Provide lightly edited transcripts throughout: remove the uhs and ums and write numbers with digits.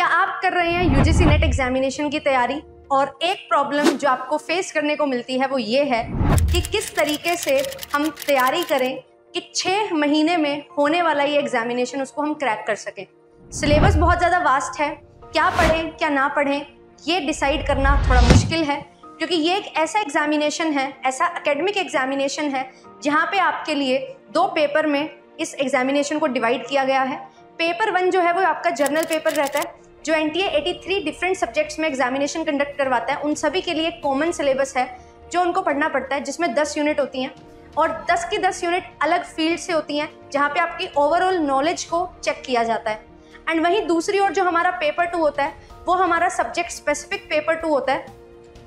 आप कर रहे हैं यूजीसी नेट एग्जामिनेशन की तैयारी और एक प्रॉब्लम जो आपको फेस करने को मिलती है वो ये है कि किस तरीके से हम तैयारी करें कि 6 महीने में होने वाला ये एग्जामिनेशन उसको हम क्रैक कर सकें। सिलेबस बहुत ज़्यादा वास्ट है, क्या पढ़ें क्या ना पढ़ें ये डिसाइड करना थोड़ा मुश्किल है, क्योंकि ये एक ऐसा एग्जामिनेशन है, ऐसा एकेडमिक एग्जामिनेशन है जहाँ पे आपके लिए 2 पेपर में इस एग्जामिनेशन को डिवाइड किया गया है। पेपर 1 जो है वो आपका जर्नल पेपर रहता है जो एनटीए 83 डिफरेंट सब्जेक्ट्स में एग्जामिनेशन कंडक्ट करवाता है। उन सभी के लिए एक कॉमन सिलेबस है जो उनको पढ़ना पड़ता है, जिसमें 10 यूनिट होती हैं और 10 की 10 यूनिट अलग फील्ड से होती हैं जहाँ पे आपकी ओवरऑल नॉलेज को चेक किया जाता है। एंड वहीं दूसरी ओर जो हमारा पेपर 2 होता है वो हमारा सब्जेक्ट स्पेसिफिक पेपर 2 होता है,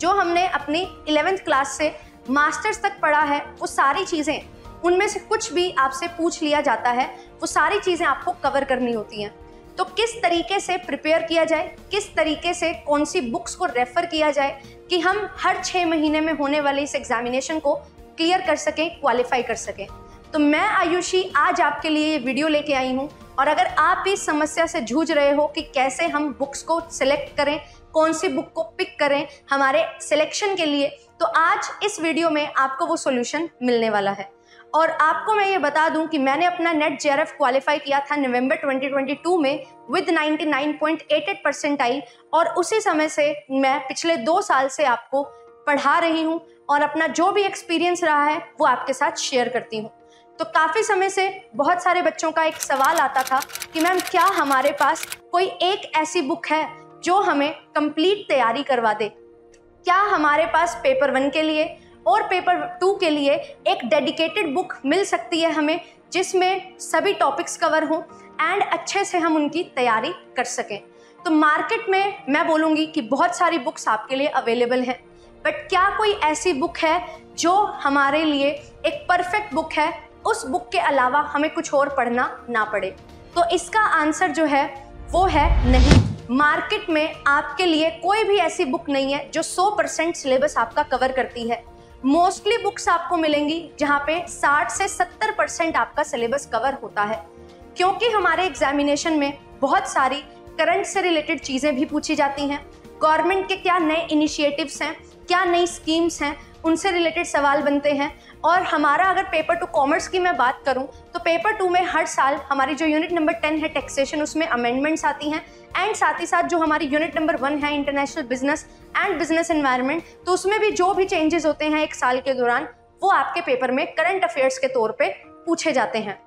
जो हमने अपनी 11th क्लास से मास्टर्स तक पढ़ा है। वो सारी चीज़ें, उनमें से कुछ भी आपसे पूछ लिया जाता है, वो सारी चीज़ें आपको कवर करनी होती हैं। तो किस तरीके से प्रिपेयर किया जाए, किस तरीके से कौन सी बुक्स को रेफ़र किया जाए कि हम हर 6 महीने में होने वाले इस एग्जामिनेशन को क्लियर कर सकें, क्वालिफाई कर सकें। तो मैं आयुषी आज आपके लिए ये वीडियो लेके आई हूँ, और अगर आप भी इस समस्या से जूझ रहे हो कि कैसे हम बुक्स को सिलेक्ट करें, कौन सी बुक को पिक करें हमारे सिलेक्शन के लिए, तो आज इस वीडियो में आपको वो सॉल्यूशन मिलने वाला है। और आपको मैं ये बता दूं कि मैंने अपना नेट जेआरएफ क्वालिफाई किया था नवंबर 2022 में विद 99.88 परसेंटाइल, और उसी समय से मैं पिछले 2 साल से आपको पढ़ा रही हूँ और अपना जो भी एक्सपीरियंस रहा है वो आपके साथ शेयर करती हूँ। तो काफ़ी समय से बहुत सारे बच्चों का एक सवाल आता था कि मैम क्या हमारे पास कोई एक ऐसी बुक है जो हमें कंप्लीट तैयारी करवा दे, क्या हमारे पास पेपर 1 के लिए और पेपर 2 के लिए एक डेडिकेटेड बुक मिल सकती है हमें, जिसमें सभी टॉपिक्स कवर हों एंड अच्छे से हम उनकी तैयारी कर सकें। तो मार्केट में मैं बोलूँगी कि बहुत सारी बुक्स आपके लिए अवेलेबल हैं, बट क्या कोई ऐसी बुक है जो हमारे लिए एक परफेक्ट बुक है, उस बुक के अलावा हमें कुछ और पढ़ना ना पड़े? तो इसका आंसर जो है वो है नहीं। मार्केट में आपके लिए कोई भी ऐसी बुक नहीं है जो 100% सिलेबस आपका कवर करती है। मोस्टली बुक्स आपको मिलेंगी जहाँ पे 60 से 70% आपका सिलेबस कवर होता है, क्योंकि हमारे एग्जामिनेशन में बहुत सारी करंट से रिलेटेड चीज़ें भी पूछी जाती हैं। गवर्नमेंट के क्या नए इनिशिएटिव्स हैं, क्या नई स्कीम्स हैं, उनसे रिलेटेड सवाल बनते हैं। और हमारा अगर पेपर 2 कॉमर्स की मैं बात करूं तो पेपर 2 में हर साल हमारी जो यूनिट नंबर 10 है टैक्सेशन, उसमें अमेंडमेंट्स आती हैं, एंड साथ ही साथ जो हमारी यूनिट नंबर 1 है international business and business environment, तो उसमें भी जो भी चेंजेस होते हैं एक साल के दौरान वो आपके पेपर में करंट अफेयर्स के तौर पे पूछे जाते हैं।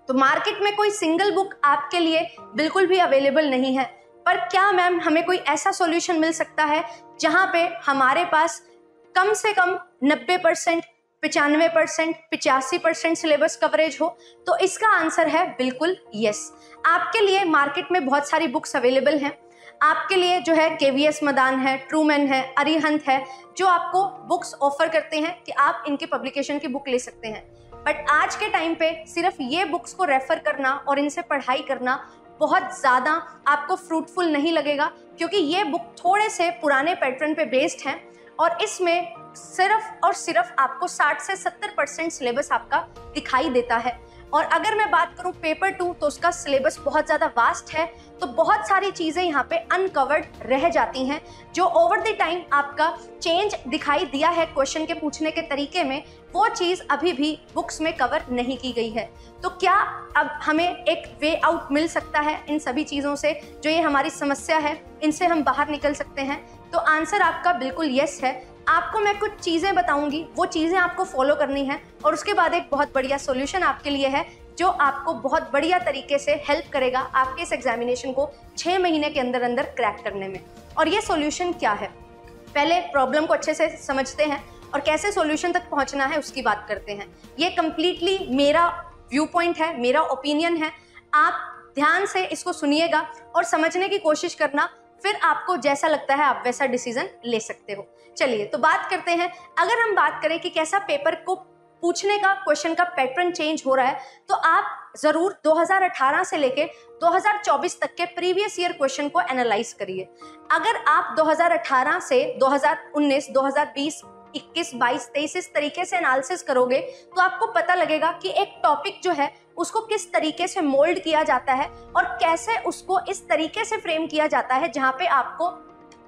तो मार्केट में कोई सिंगल बुक आपके लिए बिल्कुल भी अवेलेबल नहीं है, पर क्या मैम हमें कोई ऐसा सॉल्यूशन मिल सकता है जहाँ पे हमारे पास कम से कम 90%, 95%, 85% सिलेबस कवरेज हो? तो इसका आंसर है बिल्कुल यस। आपके लिए मार्केट में बहुत सारी बुक्स अवेलेबल हैं। आपके लिए जो है केवीएस मदान है, ट्रूमैन है, अरिहंत है, जो आपको बुक्स ऑफर करते हैं कि आप इनके पब्लिकेशन की बुक ले सकते हैं। बट आज के टाइम पे सिर्फ ये बुक्स को रेफर करना और इनसे पढ़ाई करना बहुत ज़्यादा आपको फ्रूटफुल नहीं लगेगा, क्योंकि ये बुक थोड़े से पुराने पैटर्न पे बेस्ड हैं और इसमें सिर्फ और सिर्फ आपको 60 से 70% सिलेबस आपका दिखाई देता है। और अगर मैं बात करूं पेपर 2 तो उसका सिलेबस बहुत ज़्यादा वास्ट है, तो बहुत सारी चीज़ें यहाँ पे अनकवर्ड रह जाती हैं जो ओवर द टाइम आपका चेंज दिखाई दिया है क्वेश्चन के पूछने के तरीके में, वो चीज़ अभी भी बुक्स में कवर नहीं की गई है। तो क्या अब हमें एक वे आउट मिल सकता है इन सभी चीज़ों से, जो ये हमारी समस्या है इनसे हम बाहर निकल सकते हैं? तो आंसर आपका बिल्कुल यस है। आपको मैं कुछ चीज़ें बताऊंगी, वो चीज़ें आपको फॉलो करनी है, और उसके बाद एक बहुत बढ़िया सॉल्यूशन आपके लिए है जो आपको बहुत बढ़िया तरीके से हेल्प करेगा आपके इस एग्जामिनेशन को 6 महीने के अंदर अंदर क्रैक करने में। और ये सॉल्यूशन क्या है, पहले प्रॉब्लम को अच्छे से समझते हैं और कैसे सॉल्यूशन तक पहुंचना है उसकी बात करते हैं। ये कम्प्लीटली मेरा व्यू पॉइंट है, मेरा ओपिनियन है। आप ध्यान से इसको सुनिएगा और समझने की कोशिश करना, फिर आपको जैसा लगता है आप वैसा डिसीजन ले सकते हो। चलिए तो बात करते हैं। अगर हम बात करें कि कैसा पेपर को पूछने का, क्वेश्चन का पैटर्न चेंज हो रहा है, तो आप ज़रूर 2018 से लेके 2024 तक के प्रीवियस ईयर क्वेश्चन को एनालाइज करिए। अगर आप 2018 से 2019, 2020, 21, 22, 23 इस तरीके से एनालिसिस करोगे तो आपको पता लगेगा कि एक टॉपिक जो है उसको किस तरीके से मोल्ड किया जाता है और कैसे उसको इस तरीके से फ्रेम किया जाता है जहाँ पे आपको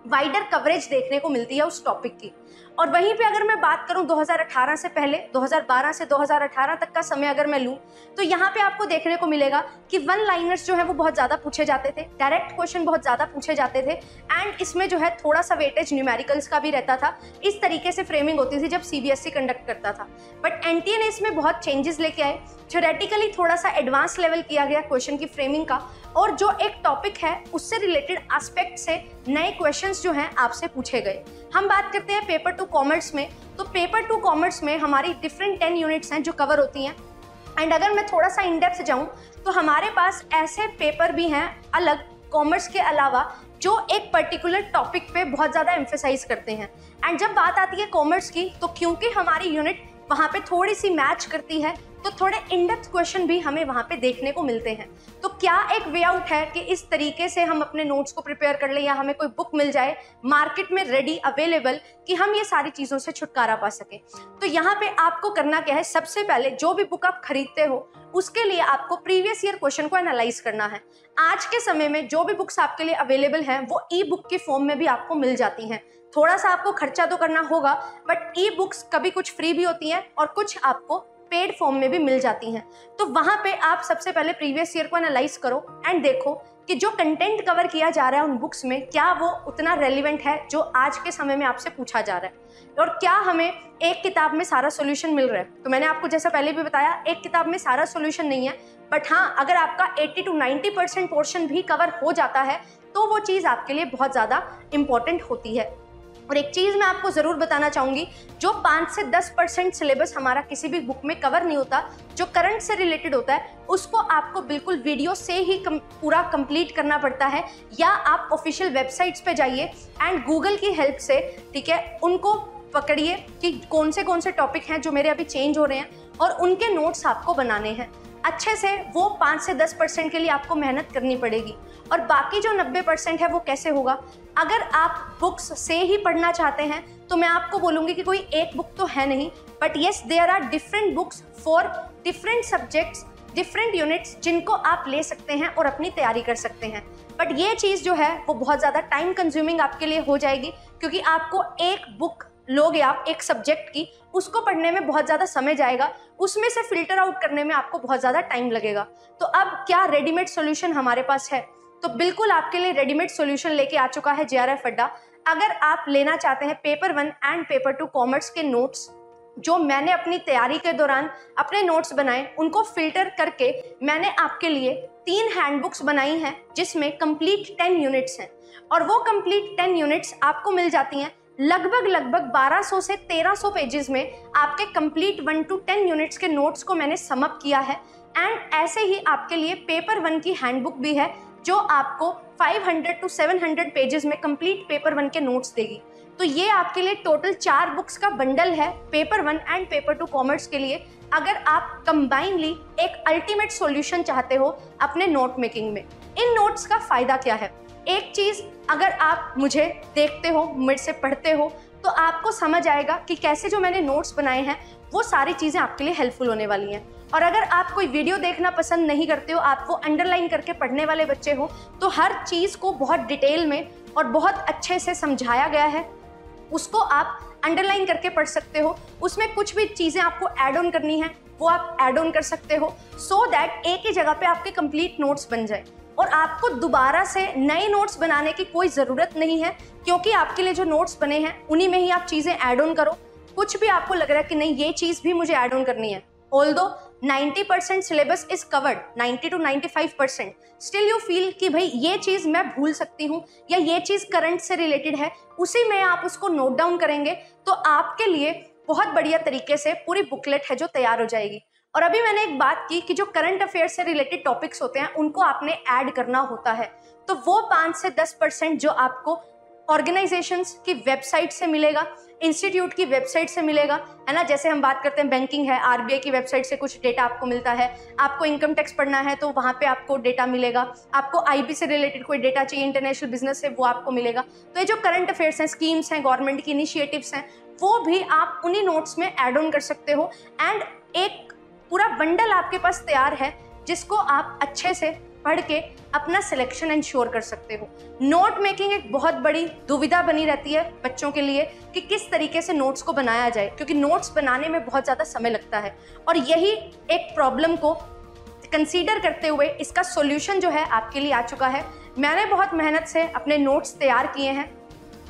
वाइडर कवरेज देखने को मिलती है उस टॉपिक की। और वहीं पे अगर मैं बात करूं 2018 से पहले 2012 से 2018 तक का समय अगर मैं लूं तो यहाँ पे आपको देखने को मिलेगा कि वन लाइनर्स जो है वो बहुत ज़्यादा पूछे जाते थे, डायरेक्ट क्वेश्चन बहुत ज़्यादा पूछे जाते थे एंड इसमें जो है थोड़ा सा वेटेज न्यूमेरिकल्स का भी रहता था। इस तरीके से फ्रेमिंग होती थी जब CBSE कंडक्ट करता था। बट NTA ने इसमें बहुत चेंजेस लेके आए, थ्योरेटिकली थोड़ा सा एडवांस लेवल किया गया क्वेश्चन की फ्रेमिंग का, और जो एक टॉपिक है उससे रिलेटेड एस्पेक्ट से नए क्वेश्चंस जो हैं आपसे पूछे गए। हम बात करते हैं पेपर 2 कॉमर्स में, तो पेपर 2 कॉमर्स में हमारी डिफरेंट 10 यूनिट्स हैं जो कवर होती हैं। एंड अगर मैं थोड़ा सा इन डेप्थ जाऊं तो हमारे पास ऐसे पेपर भी हैं अलग कॉमर्स के अलावा जो एक पर्टिकुलर टॉपिक पे बहुत ज़्यादा एम्फेसाइज करते हैं। एंड जब बात आती है कॉमर्स की तो क्योंकि हमारी यूनिट वहाँ पे थोड़ी सी मैच करती है तो थोड़े इन डेप्थ क्वेश्चन भी हमें वहाँ पे देखने को मिलते हैं। तो क्या एक वे आउट है कि इस तरीके से हम अपने नोट्स को प्रिपेयर कर लें या हमें कोई बुक मिल जाए मार्केट में रेडी अवेलेबल कि हम ये सारी चीज़ों से छुटकारा पा सकें? तो यहाँ पे आपको करना क्या है, सबसे पहले जो भी बुक आप खरीदते हो उसके लिए आपको प्रीवियस ईयर क्वेश्चन को एनालाइज करना है। आज के समय में जो भी बुक्स आपके लिए अवेलेबल हैं वो ई बुक के फॉर्म में भी आपको मिल जाती हैं। थोड़ा सा आपको खर्चा तो करना होगा बट ई बुक्स कभी कुछ फ्री भी होती हैं और कुछ आपको पेड फॉर्म में भी मिल जाती हैं। तो वहाँ पे आप सबसे पहले प्रीवियस ईयर को एनालाइज करो एंड देखो कि जो कंटेंट कवर किया जा रहा है उन बुक्स में क्या वो उतना रेलिवेंट है जो आज के समय में आपसे पूछा जा रहा है, और क्या हमें एक किताब में सारा सोल्यूशन मिल रहा है। तो मैंने आपको जैसा पहले भी बताया एक किताब में सारा सोल्यूशन नहीं है, बट हाँ अगर आपका 80 to 90% पोर्शन भी कवर हो जाता है तो वो चीज़ आपके लिए बहुत ज़्यादा इंपॉर्टेंट होती है। और एक चीज़ मैं आपको ज़रूर बताना चाहूँगी, जो 5 से 10% सिलेबस हमारा किसी भी बुक में कवर नहीं होता, जो करंट से रिलेटेड होता है, उसको आपको बिल्कुल वीडियो से ही पूरा कंप्लीट करना पड़ता है, या आप ऑफिशियल वेबसाइट्स पे जाइए एंड गूगल की हेल्प से, ठीक है, उनको पकड़िए कि कौन से टॉपिक हैं जो मेरे अभी चेंज हो रहे हैं और उनके नोट्स आपको बनाने हैं अच्छे से। वो 5 से 10% के लिए आपको मेहनत करनी पड़ेगी, और बाकी जो 90% है वो कैसे होगा। अगर आप बुक्स से ही पढ़ना चाहते हैं तो मैं आपको बोलूँगी कि कोई एक बुक तो है नहीं, but yes there are different books for different subjects, different units जिनको आप ले सकते हैं और अपनी तैयारी कर सकते हैं। बट ये चीज़ जो है वो बहुत ज़्यादा टाइम कंज्यूमिंग आपके लिए हो जाएगी, क्योंकि आपको एक बुक लोगे आप एक सब्जेक्ट की, उसको पढ़ने में बहुत ज़्यादा समय जाएगा, उसमें से फिल्टर आउट करने में आपको बहुत ज़्यादा टाइम लगेगा। तो अब क्या रेडीमेड सॉल्यूशन हमारे पास है? तो बिल्कुल आपके लिए रेडीमेड सॉल्यूशन लेके आ चुका है JRF अड्डा। अगर आप लेना चाहते हैं पेपर 1 एंड पेपर 2 कॉमर्स के नोट्स जो मैंने अपनी तैयारी के दौरान अपने नोट्स बनाए, उनको फिल्टर करके मैंने आपके लिए 3 हैंडबुक्स बनाई हैं जिसमें कंप्लीट 10 यूनिट्स हैं, और वो कंप्लीट 10 यूनिट्स आपको मिल जाती हैं लगभग 1200 से 1300 पेजेस में। आपके कंप्लीट 1 to 10 यूनिट्स के नोट्स को मैंने सम अप किया है। एंड ऐसे ही आपके लिए पेपर 1 की हैंडबुक भी है जो आपको 500 to 700 पेजेस में कंप्लीट पेपर 1 के नोट्स देगी। तो ये आपके लिए टोटल 4 बुक्स का बंडल है पेपर 1 एंड पेपर 2 कॉमर्स के लिए, अगर आप कंबाइनली एक अल्टीमेट सॉल्यूशन चाहते हो अपने नोट मेकिंग में। इन नोट्स का फ़ायदा क्या है? एक चीज़, अगर आप मुझे देखते हो, मुझ से पढ़ते हो, तो आपको समझ आएगा कि कैसे जो मैंने नोट्स बनाए हैं वो सारी चीज़ें आपके लिए हेल्पफुल होने वाली हैं। और अगर आप कोई वीडियो देखना पसंद नहीं करते हो, आप वो अंडरलाइन करके पढ़ने वाले बच्चे हो, तो हर चीज़ को बहुत डिटेल में और बहुत अच्छे से समझाया गया है, उसको आप अंडरलाइन करके पढ़ सकते हो। उसमें कुछ भी चीज़ें आपको ऐड ऑन करनी है वो आप ऐड ऑन कर सकते हो, सो दैट एक ही जगह पे आपके कंप्लीट नोट्स बन जाए और आपको दोबारा से नए नोट्स बनाने की कोई ज़रूरत नहीं है, क्योंकि आपके लिए जो नोट्स बने हैं उन्हीं में ही आप चीज़ें ऐड ऑन करो। कुछ भी आपको लग रहा है कि नहीं ये चीज़ भी मुझे ऐड ऑन करनी है, although 90% syllabus is covered, 90 to 95%, still you feel कि भाई ये चीज़ मैं भूल सकती हूँ या ये चीज़ करंट से रिलेटेड है, उसी में आप उसको नोट डाउन करेंगे तो आपके लिए बहुत बढ़िया तरीके से पूरी बुकलेट है जो तैयार हो जाएगी। और अभी मैंने एक बात की कि जो करंट अफेयर से रिलेटेड टॉपिक्स होते हैं उनको आपने ऐड करना होता है, तो वो 5 से 10% जो आपको ऑर्गेनाइजेशंस की वेबसाइट से मिलेगा, इंस्टीट्यूट की वेबसाइट से मिलेगा, है ना। जैसे हम बात करते हैं बैंकिंग है, RBI की वेबसाइट से कुछ डेटा आपको मिलता है, आपको इनकम टैक्स पढ़ना है तो वहाँ पे आपको डेटा मिलेगा, आपको IB से रिलेटेड कोई डेटा चाहिए, इंटरनेशनल बिजनेस से, वो आपको मिलेगा। तो ये जो करंट अफेयर्स हैं, स्कीम्स हैं, गवर्नमेंट की इनिशिएटिव्स हैं, वो भी आप उन्हीं नोट्स में ऐड ऑन कर सकते हो। एंड एक पूरा बंडल आपके पास तैयार है जिसको आप अच्छे से पढ़ के अपना सिलेक्शन इंश्योर कर सकते हो। नोट मेकिंग एक बहुत बड़ी दुविधा बनी रहती है बच्चों के लिए कि किस तरीके से नोट्स को बनाया जाए, क्योंकि नोट्स बनाने में बहुत ज़्यादा समय लगता है और यही एक प्रॉब्लम को कंसीडर करते हुए इसका सॉल्यूशन जो है आपके लिए आ चुका है। मैंने बहुत मेहनत से अपने नोट्स तैयार किए हैं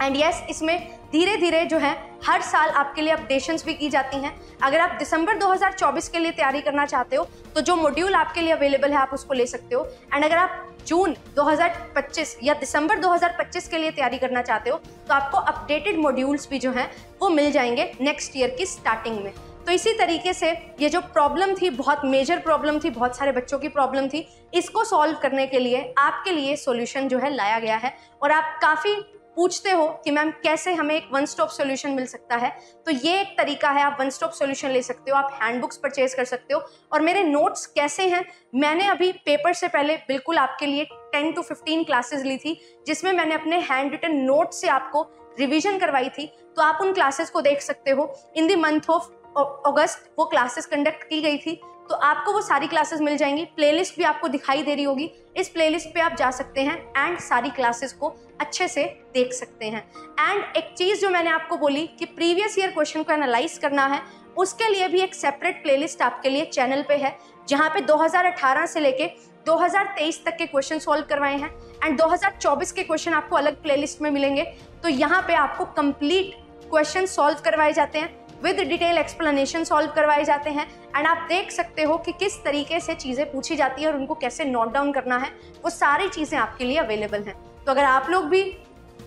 एंड यस, इसमें धीरे धीरे जो है हर साल आपके लिए अपडेशंस भी की जाती हैं। अगर आप दिसंबर 2024 के लिए तैयारी करना चाहते हो तो जो मॉड्यूल आपके लिए अवेलेबल है आप उसको ले सकते हो, एंड अगर आप जून 2025 या दिसंबर 2025 के लिए तैयारी करना चाहते हो तो आपको अपडेटेड मॉड्यूल्स भी जो हैं वो मिल जाएंगे नेक्स्ट ईयर की स्टार्टिंग में। तो इसी तरीके से ये जो प्रॉब्लम थी, बहुत मेजर प्रॉब्लम थी, बहुत सारे बच्चों की प्रॉब्लम थी, इसको सॉल्व करने के लिए आपके लिए सॉल्यूशन जो है लाया गया है। और आप काफ़ी पूछते हो कि मैम कैसे हमें एक वन स्टॉप सॉल्यूशन मिल सकता है, तो ये एक तरीका है, आप वन स्टॉप सॉल्यूशन ले सकते हो, आप हैंडबुक्स परचेज कर सकते हो। और मेरे नोट्स कैसे हैं, मैंने अभी पेपर से पहले बिल्कुल आपके लिए 10 to 15 क्लासेस ली थी जिसमें मैंने अपने हैंड रिटन नोट से आपको रिविजन करवाई थी, तो आप उन क्लासेस को देख सकते हो। इन द मंथ ऑफ अगस्त वो क्लासेस कंडक्ट की गई थी, तो आपको वो सारी क्लासेस मिल जाएंगी। प्लेलिस्ट भी आपको दिखाई दे रही होगी, इस प्लेलिस्ट पे आप जा सकते हैं एंड सारी क्लासेस को अच्छे से देख सकते हैं। एंड एक चीज़ जो मैंने आपको बोली कि प्रीवियस ईयर क्वेश्चन को एनालाइज करना है, उसके लिए भी एक सेपरेट प्लेलिस्ट आपके लिए चैनल पे है जहाँ पे 2018 से लेके 2023 तक के क्वेश्चन सॉल्व करवाए हैं एंड 2024 के क्वेश्चन आपको अलग प्लेलिस्ट में मिलेंगे। तो यहाँ पे आपको कंप्लीट क्वेश्चन सॉल्व करवाए जाते हैं, विद डिटेल एक्सप्लेनेशन सॉल्व करवाए जाते हैं एंड आप देख सकते हो कि किस तरीके से चीज़ें पूछी जाती है और उनको कैसे नोट डाउन करना है, वो सारी चीज़ें आपके लिए अवेलेबल हैं। तो अगर आप लोग भी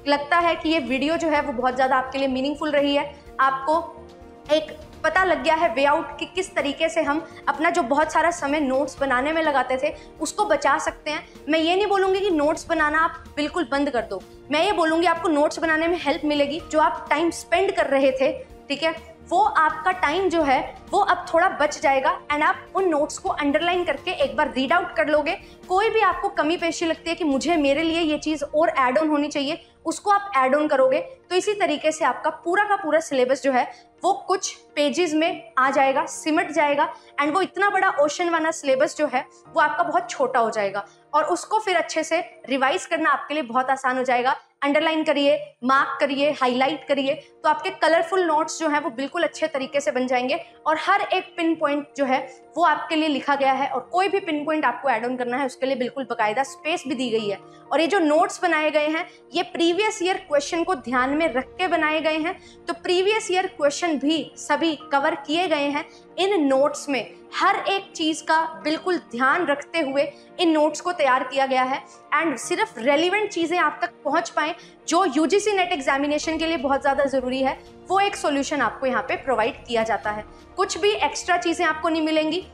लगता है कि ये वीडियो जो है वो बहुत ज़्यादा आपके लिए मीनिंगफुल रही है, आपको एक पता लग गया है वे आउट कि किस तरीके से हम अपना जो बहुत सारा समय नोट्स बनाने में लगाते थे उसको बचा सकते हैं। मैं ये नहीं बोलूँगी कि नोट्स बनाना आप बिल्कुल बंद कर दो, मैं ये बोलूँगी आपको नोट्स बनाने में हेल्प मिलेगी। जो आप टाइम स्पेंड कर रहे थे, ठीक है, वो आपका टाइम जो है वो अब थोड़ा बच जाएगा एंड आप उन नोट्स को अंडरलाइन करके एक बार रीड आउट कर लोगे। कोई भी आपको कमी पेशी लगती है कि मुझे मेरे लिए ये चीज़ और ऐड ऑन होनी चाहिए, उसको आप ऐड ऑन करोगे, तो इसी तरीके से आपका पूरा का पूरा सिलेबस जो है वो कुछ पेजेस में आ जाएगा, सिमट जाएगा एंड वो इतना बड़ा ओशन वाला सिलेबस जो है वो आपका बहुत छोटा हो जाएगा और उसको फिर अच्छे से रिवाइज करना आपके लिए बहुत आसान हो जाएगा। अंडरलाइन करिए, मार्क करिए, हाईलाइट करिए, तो आपके कलरफुल नोट्स जो हैं वो बिल्कुल अच्छे तरीके से बन जाएंगे और हर एक पिन पॉइंट जो है वो आपके लिए लिखा गया है और कोई भी पिन पॉइंट आपको ऐड ऑन करना है उसके लिए बिल्कुल बाकायदा स्पेस भी दी गई है। और ये जो नोट्स बनाए गए हैं ये प्रीवियस ईयर क्वेश्चन को ध्यान में रख के बनाए गए हैं, तो प्रीवियस ईयर क्वेश्चन भी सभी कवर किए गए हैं इन नोट्स में। हर एक चीज़ का बिल्कुल ध्यान रखते हुए इन नोट्स को तैयार किया गया है एंड सिर्फ रेलिवेंट चीज़ें आप तक पहुंच पाएँ जो यूजीसी नेट एग्जामिनेशन के लिए बहुत ज़्यादा ज़रूरी है, वो एक सॉल्यूशन आपको यहाँ पे प्रोवाइड किया जाता है। कुछ भी एक्स्ट्रा चीज़ें आपको नहीं मिलेंगी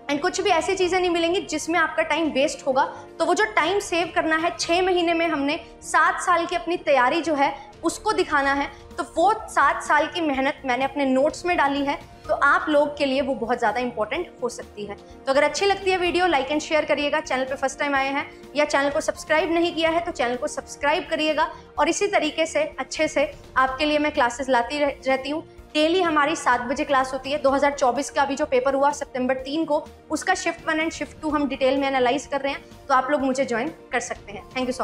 एंड कुछ भी ऐसी चीज़ें नहीं मिलेंगी जिसमें आपका टाइम वेस्ट होगा। तो वो जो टाइम सेव करना है, 6 महीने में हमने 7 साल की अपनी तैयारी जो है उसको दिखाना है, तो वो 7 साल की मेहनत मैंने अपने नोट्स में डाली है, तो आप लोग के लिए वो बहुत ज़्यादा इंपॉर्टेंट हो सकती है। तो अगर अच्छी लगती है वीडियो लाइक एंड शेयर करिएगा, चैनल पे फर्स्ट टाइम आए हैं या चैनल को सब्सक्राइब नहीं किया है तो चैनल को सब्सक्राइब करिएगा। और इसी तरीके से अच्छे से आपके लिए मैं क्लासेस लाती रहती हूँ। डेली हमारी 7 बजे क्लास होती है। 2024 का अभी जो पेपर हुआ सितंबर 3 को, उसका शिफ्ट 1 एंड शिफ्ट 2 हम डिटेल में एनालाइज कर रहे हैं, तो आप लोग मुझे ज्वाइन कर सकते हैं। Thank you so much.